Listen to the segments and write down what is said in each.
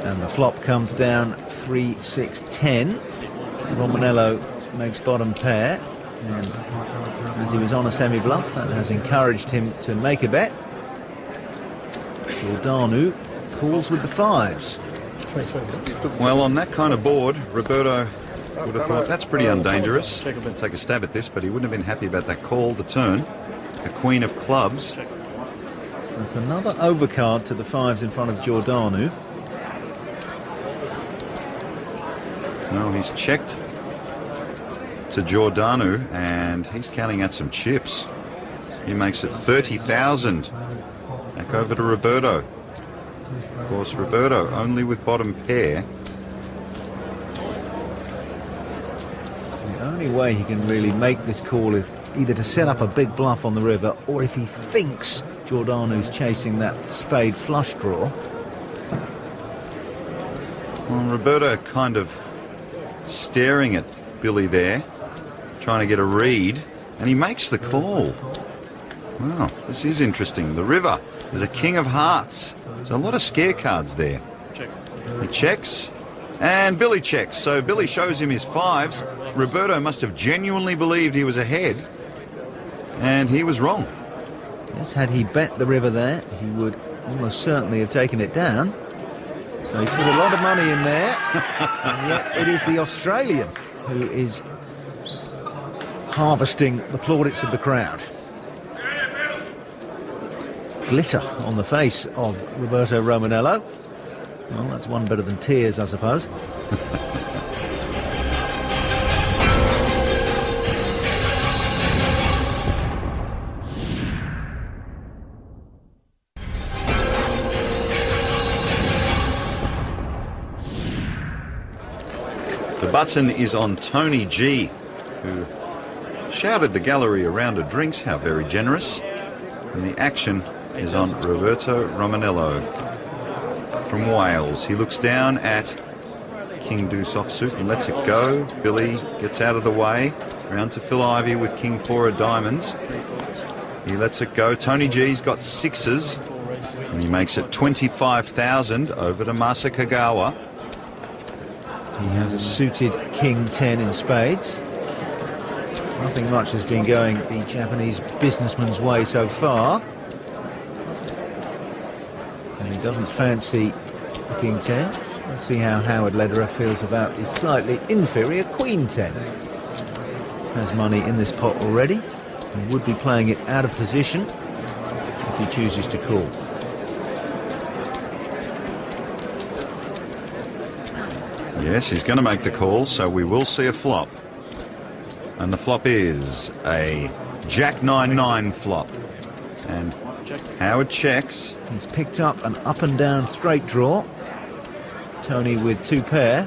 And the flop comes down 3-6-10. Romanello makes bottom pair. And as he was on a semi-bluff, that has encouraged him to make a bet. Giordano calls with the fives. Well, on that kind of board, Roberto would have thought that's pretty undangerous. Take a stab at this, but he wouldn't have been happy about that call, the turn. The queen of clubs. That's another overcard to the fives in front of Giordano. No, he's checked to Giordano, and he's counting out some chips. He makes it 30,000. Back over to Roberto. Of course, Roberto only with bottom pair. The only way he can really make this call is either to set up a big bluff on the river, or if he thinks Giordano's chasing that spade flush draw. Well, Roberto kind of staring at Billy there, trying to get a read, and he makes the call. Wow, this is interesting. The river, there's a king of hearts. There's a lot of scare cards there. He checks, and Billy checks. So Billy shows him his fives. Roberto must have genuinely believed he was ahead, and he was wrong. Yes, had he bet the river there, he would almost certainly have taken it down. So he put a lot of money in there, and yet it is the Australian who is harvesting the plaudits of the crowd. Glitter on the face of Roberto Romanello. Well, that's one better than tears, I suppose. The button is on Tony G, who shouted the gallery a round of drinks. How very generous. And the action is on Roberto Romanello from Wales. He looks down at King Deuce offsuit and lets it go. Billy gets out of the way. Round to Phil Ivey with King 4 of diamonds. He lets it go. Tony G's got sixes, and he makes it 25,000 over to Masa Kagawa. He has a suited King 10 in spades. Nothing much has been going the Japanese businessman's way so far. And he doesn't fancy the King 10. Let's see how Howard Lederer feels about the slightly inferior Queen 10. Has money in this pot already and would be playing it out of position if he chooses to call. Yes, he's going to make the call, so we will see a flop. And the flop is a Jack 9-9 flop. And Howard checks. He's picked up an up and down straight draw. Tony with two pair.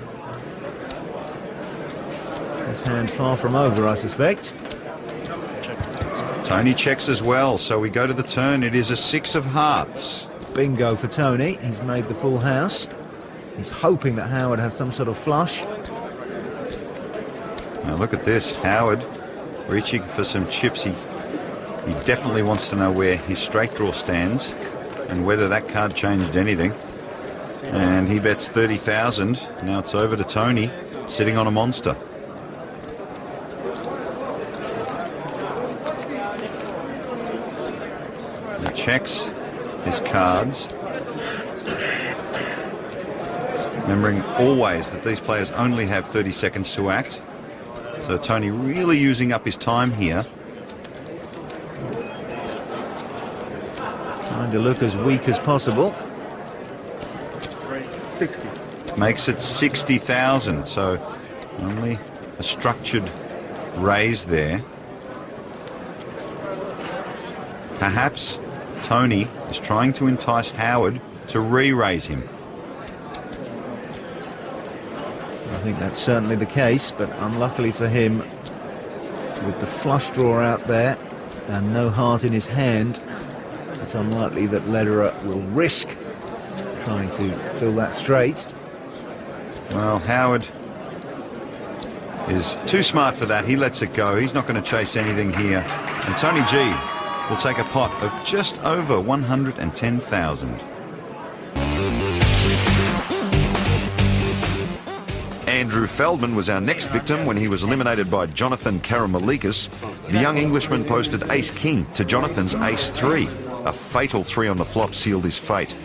His hand far from over, I suspect. Tony checks as well, so we go to the turn. It is a six of hearts. Bingo for Tony. He's made the full house. He's hoping that Howard has some sort of flush. Now look at this. Howard reaching for some chips. He definitely wants to know where his straight draw stands and whether that card changed anything. And he bets 30,000. Now it's over to Tony, sitting on a monster. He checks his cards, remembering always that these players only have 30 seconds to act. So Tony really using up his time here. Trying to look as weak as possible. 60. Makes it 60,000, so only a structured raise there. Perhaps Tony is trying to entice Howard to re-raise him. I think that's certainly the case, but unluckily for him, with the flush draw out there and no heart in his hand, it's unlikely that Lederer will risk trying to fill that straight. Well, Howard is too smart for that. He lets it go. He's not going to chase anything here. And Tony G will take a pot of just over 110,000. Andrew Feldman was our next victim when he was eliminated by Jonathan Karamelikis. The young Englishman posted ace-king to Jonathan's ace-3. A fatal 3 on the flop sealed his fate.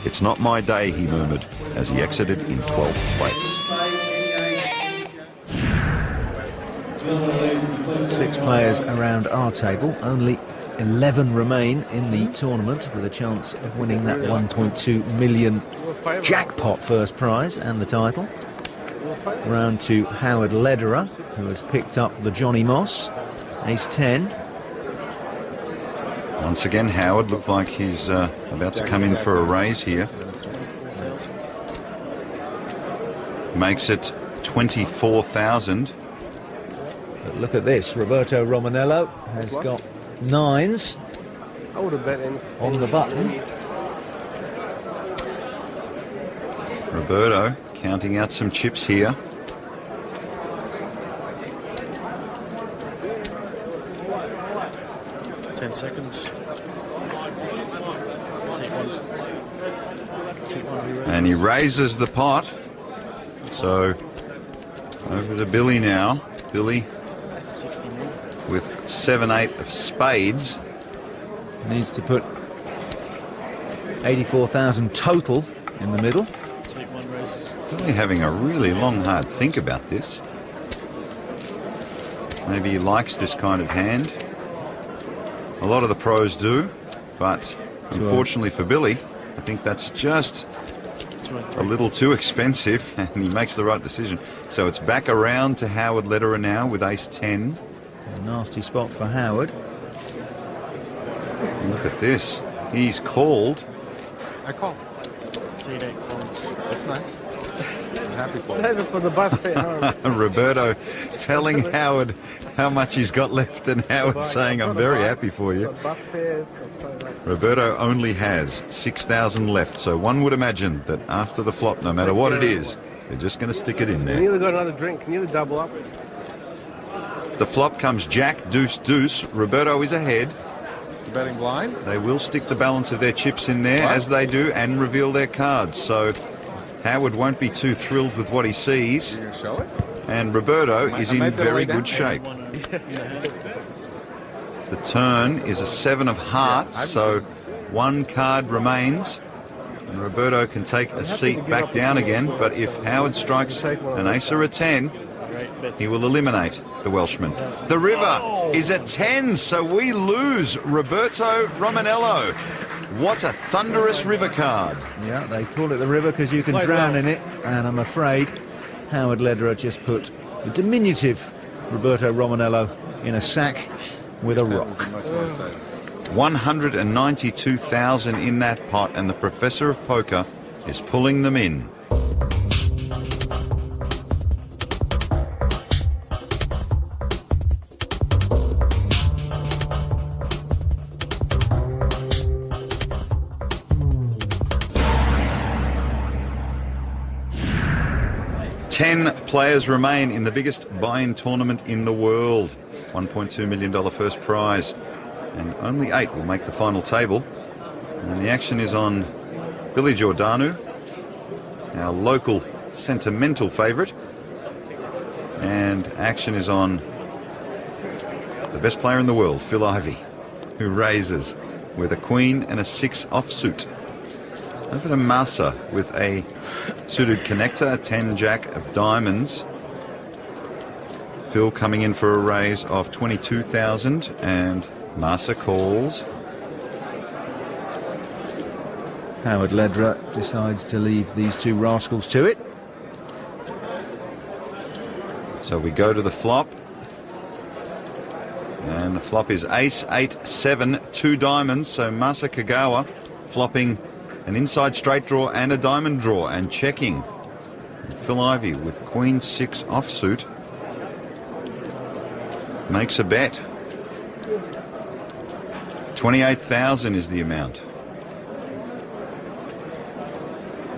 "It's not my day," he murmured as he exited in 12th place. 6 players around our table. Only 11 remain in the tournament with a chance of winning that 1.2 million jackpot first prize and the title. Round to Howard Lederer, who has picked up the Johnny Moss, ace-10. Once again, Howard looked like he's about to come in for a raise here. Makes it 24,000. But look at this, Roberto Romanello has got 9s I would have bet on the button. Roberto counting out some chips here. Seconds. And he raises the pot. So over to Billy now. Billy with 7-8 of spades. Needs to put 84,000 total in the middle. Billy having a really long, hard think about this. Maybe he likes this kind of hand. A lot of the pros do, but unfortunately for Billy, I think that's just a little too expensive, and he makes the right decision. So it's back around to Howard Lederer now with ace-10. A nasty spot for Howard. And look at this. He's called. I call. That's nice. I'm happy for Save it for the bus fare home. Roberto telling Howard how much he's got left, and Howard saying, "I'm very happy for you." Bus fares, I'm so lucky. Roberto only has 6,000 left, so one would imagine that after the flop, no matter what it is, they're just going to stick it in You there. nearly got another drink, nearly double up. The flop comes Jack, Deuce, Deuce. Roberto is ahead. betting blind. They will stick the balance of their chips in there, as they do, and reveal their cards. So Howard won't be too thrilled with what he sees. You're going to show it? And Roberto is in very good shape. The turn is a 7 of hearts, so one card remains. And Roberto can take a seat back down again, but if Howard strikes an ace or a 10, he will eliminate the Welshman. The river is a 10, so we lose Roberto Romanello. What a thunderous river card. Yeah, they call it the river because you can drown in it, and I'm afraid Howard Lederer just put the diminutive Roberto Romanello in a sack with a rock. 192,000 in that pot, and the Professor of Poker is pulling them in. Ten players remain in the biggest buy-in tournament in the world. $1.2 million first prize. And only 8 will make the final table. And the action is on Billy Giordano, our local sentimental favourite. And action is on the best player in the world, Phil Ivey, who raises with a queen and a 6 offsuit. Over to Massa with a suited connector, a 10 jack of diamonds. Phil coming in for a raise of 22,000, and Massa calls. Howard Lederer decides to leave these two rascals to it. So we go to the flop. And the flop is ace, 8, 7, 2 diamonds. So Masa Kagawa flopping an inside straight draw and a diamond draw and checking. And Phil Ivey with queen 6 offsuit makes a bet. 28,000 is the amount.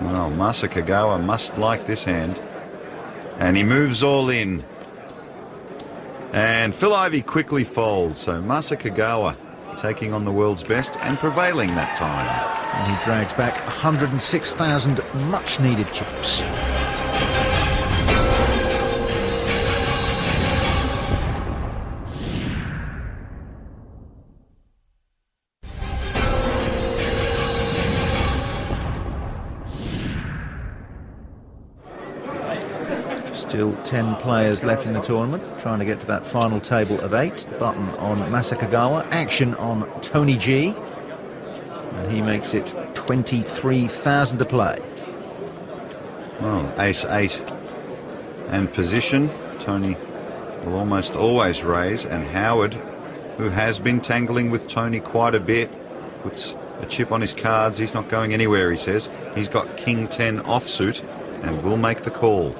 Well, Masa Kagawa must like this hand. And he moves all in. And Phil Ivey quickly folds. So Masa Kagawa taking on the world's best and prevailing that time. And he drags back 106,000 much-needed chips. Still 10 players left in the tournament, trying to get to that final table of 8. Button on Masakagawa, action on Tony G. And he makes it 23,000 to play. Well, ace-8 and position. Tony will almost always raise, and Howard, who has been tangling with Tony quite a bit, puts a chip on his cards. He's not going anywhere, he says. He's got King 10 offsuit and will make the call.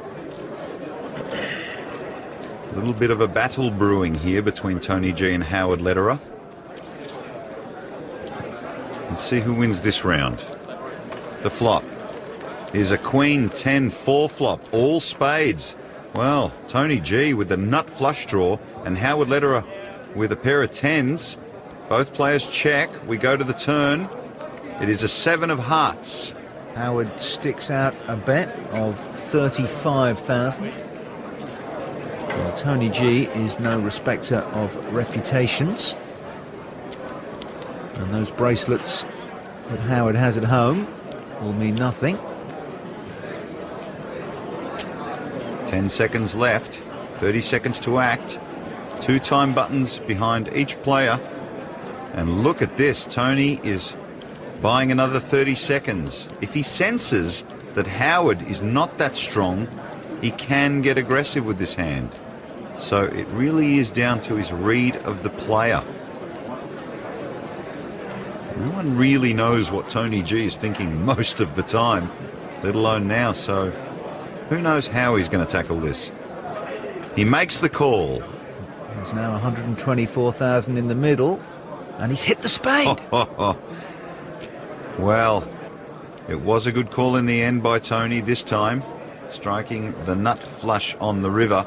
A little bit of a battle brewing here between Tony G and Howard Lederer. Let's see who wins this round. The flop is a Queen 10 4 flop, all spades. Well, Tony G with the nut flush draw and Howard Lederer with a pair of 10s. Both players check. We go to the turn. It is a 7 of hearts. Howard sticks out a bet of 35,000. Well, Tony G is no respecter of reputations. And those bracelets that Howard has at home will mean nothing. 10 seconds left, 30 seconds to act. 2 time buttons behind each player. And look at this, Tony is buying another 30 seconds. If he senses that Howard is not that strong, he can get aggressive with this hand. So it really is down to his read of the player. No one really knows what Tony G is thinking most of the time, let alone now, so who knows how he's going to tackle this. He makes the call. There's now 124,000 in the middle, and he's hit the spade. Well, it was a good call in the end by Tony this time, striking the nut flush on the river.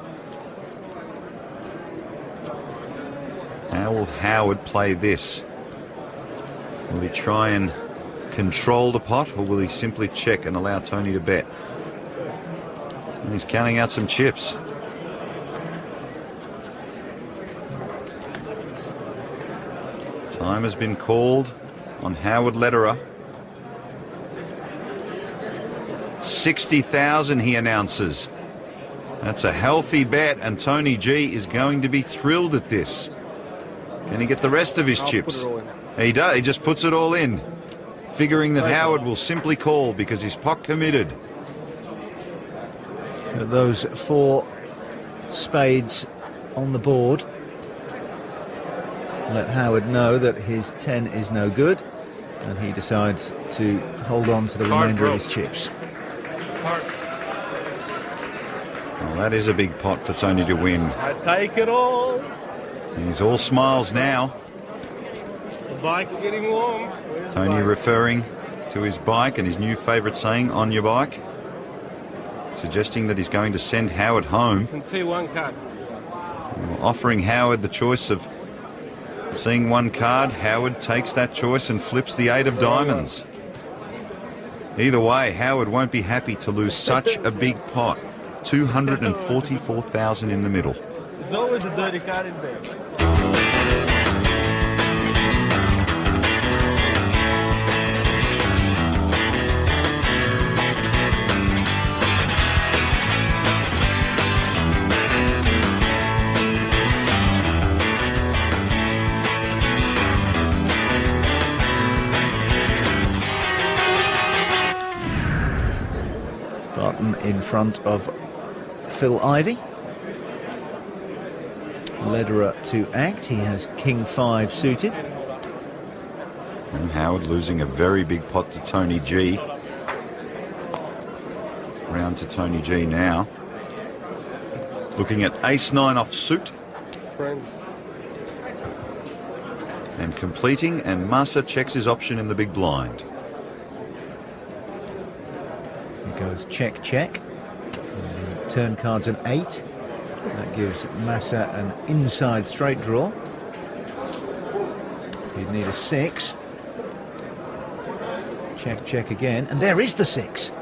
How will Howard play this? Will he try and control the pot, or will he simply check and allow Tony to bet? And he's counting out some chips. Time has been called on Howard Lederer. 60,000, he announces. That's a healthy bet, and Tony G is going to be thrilled at this. Can he get the rest of his chips? He does. He just puts it all in, figuring that Howard will simply call because he's pot committed. Those 4 spades on the board let Howard know that his 10 is no good, and he decides to hold on to the remainder of his chips. Well, that is a big pot for Tony to win. I take it all. He's all smiles now. The bike's getting warm. Where's Tony the bike? referring to his bike and his new favourite saying, on your bike, suggesting that he's going to send Howard home. You can see 1 card. Offering Howard the choice of seeing 1 card. Howard takes that choice and flips the 8 of diamonds. Either way, Howard won't be happy to lose such a big pot. 244,000 in the middle. There's always a dirty card in there. Button in front of Phil Ivey. Lederer to act. He has King 5 suited. And Howard losing a very big pot to Tony G. Round to Tony G now. Looking at ace-9 off suit. Friends. And completing, and Massa checks his option in the big blind. He goes check, check. And the turn card's an 8. That gives Massa an inside straight draw. He'd need a 6. Check, check again. And there is the 6.